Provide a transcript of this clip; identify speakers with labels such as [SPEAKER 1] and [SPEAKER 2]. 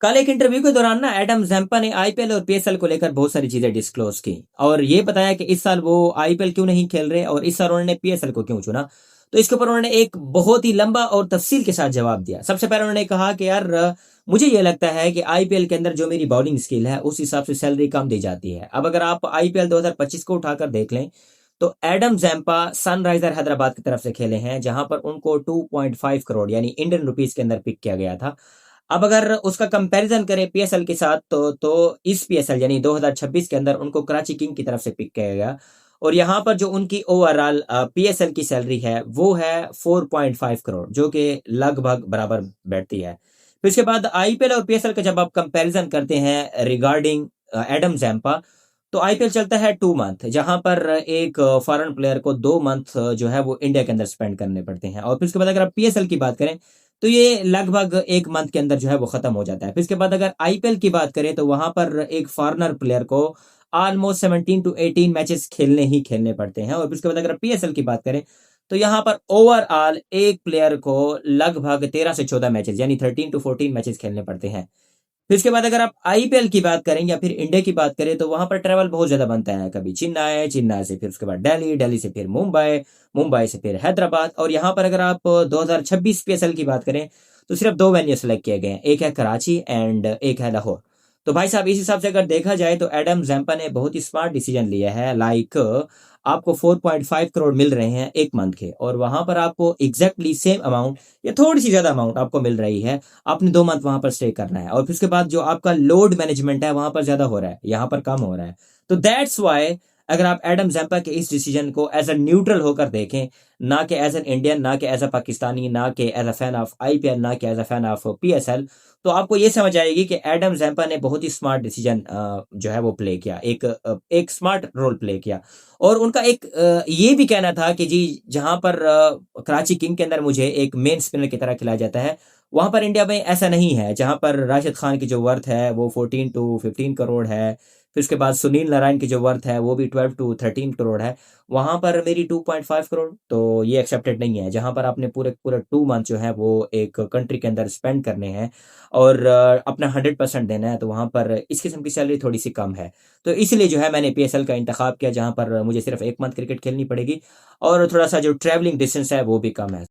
[SPEAKER 1] कल एक इंटरव्यू के दौरान ना एडम जैम्पा ने आईपीएल और पीएसएल को लेकर बहुत सारी चीजें डिस्क्लोज की और ये बताया कि इस साल वो आईपीएल क्यों नहीं खेल रहे और इस साल उन्होंने पीएसएल को क्यों चुना। तो इसके ऊपर उन्होंने एक बहुत ही लंबा और तफसील के साथ जवाब दिया। सबसे पहले उन्होंने कहा कि यार मुझे ये लगता है कि आईपीएल के अंदर जो मेरी बॉलिंग स्किल है उस हिसाब से सैलरी कम दी जाती है। अब अगर आप आईपीएल 2025 को उठाकर देख लें तो एडम जैम्पा सनराइजर हैदराबाद की तरफ से खेले हैं, जहां पर उनको 2.5 करोड़ यानी इंडियन रुपीस के अंदर पिक किया गया था। अब अगर उसका कंपैरिजन करें पीएसएल के साथ तो इस पीएसएल यानी 2026 के अंदर उनको कराची किंग की तरफ से पिक किया गया और यहाँ पर जो उनकी ओवरऑल पीएसएल की सैलरी है वो है 4.5 करोड़, जो कि लगभग बराबर बैठती है। फिर उसके बाद आईपीएल और पीएसएल का जब आप कंपैरिजन करते हैं रिगार्डिंग एडम जैम्पा, तो आईपीएल चलता है 2 मंथ, जहां पर एक फॉरेन प्लेयर को 2 मंथ जो है वो इंडिया के अंदर स्पेंड करने पड़ते हैं। और फिर उसके बाद अगर आप पीएसएल की बात करें तो ये लगभग 1 मंथ के अंदर जो है वो खत्म हो जाता है। फिर इसके बाद अगर आईपीएल की बात करें तो वहां पर एक फॉरेनर प्लेयर को ऑलमोस्ट 17 to 18 मैचेस खेलने ही खेलने पड़ते हैं। और फिर उसके बाद अगर पीएसएल की बात करें तो यहाँ पर ओवरऑल एक प्लेयर को लगभग 13 से 14 मैचेस यानी 13 to 14 मैचेस खेलने पड़ते हैं। फिर इसके बाद अगर आप आईपीएल की बात करें या फिर इंडिया की बात करें तो वहां पर ट्रैवल बहुत ज्यादा बनता है। कभी चेन्नई, चेन्नई से फिर उसके बाद दिल्ली, दिल्ली से फिर मुंबई, मुंबई से फिर हैदराबाद। और यहाँ पर अगर आप 2026 पीएसएल की बात करें तो सिर्फ 2 वेन्यू सेलेक्ट किए गए हैं, एक है कराची एंड एक है लाहौर। तो भाई साहब इस हिसाब से अगर देखा जाए तो एडम जैम्पा ने बहुत ही स्मार्ट डिसीजन लिया है। लाइक आपको 4.5 करोड़ मिल रहे हैं 1 मंथ के, और वहां पर आपको एग्जैक्टली सेम अमाउंट या थोड़ी सी ज्यादा अमाउंट आपको मिल रही है। आपने 2 मंथ वहां पर स्टे करना है और फिर उसके बाद जो आपका लोड मैनेजमेंट है वहां पर ज्यादा हो रहा है, यहाँ पर कम हो रहा है। तो दैट्स वाई अगर आप एडम जैम्पा के इस डिसीजन को एज अ न्यूट्रल होकर देखें, ना कि एज एन इंडियन, ना कि एज अ पाकिस्तानी, ना कि as a fan of IPL, ना कि as a fan of PSL, तो आपको ये समझ आएगी कि एडम जैम्पा ने बहुत ही स्मार्ट डिसीजन जो है वो प्ले किया, एक स्मार्ट रोल प्ले किया। और उनका एक ये भी कहना था कि जी जहां पर कराची किंग के अंदर मुझे एक मेन स्पिनर की तरह खिलाया जाता है, वहां पर इंडिया में ऐसा नहीं है, जहां पर राशिद खान की जो वर्थ है वो 14 to 15 करोड़ है। फिर उसके बाद सुनील नारायण की जो वर्थ है वो भी 12 to 13 करोड़ है। वहां पर मेरी 2.5 करोड़, तो ये एक्सेप्टेड नहीं है। जहां पर आपने पूरे पूरे 2 मंथ जो है वो एक कंट्री के अंदर स्पेंड करने हैं और अपना 100% देना है, तो वहां पर इस किस्म की सैलरी थोड़ी सी कम है। तो इसलिए जो है मैंने पीएसएल का इंतखाब किया, जहां पर मुझे सिर्फ 1 मंथ क्रिकेट खेलनी पड़ेगी और थोड़ा सा जो ट्रैवलिंग डिस्टेंस है वो भी कम है।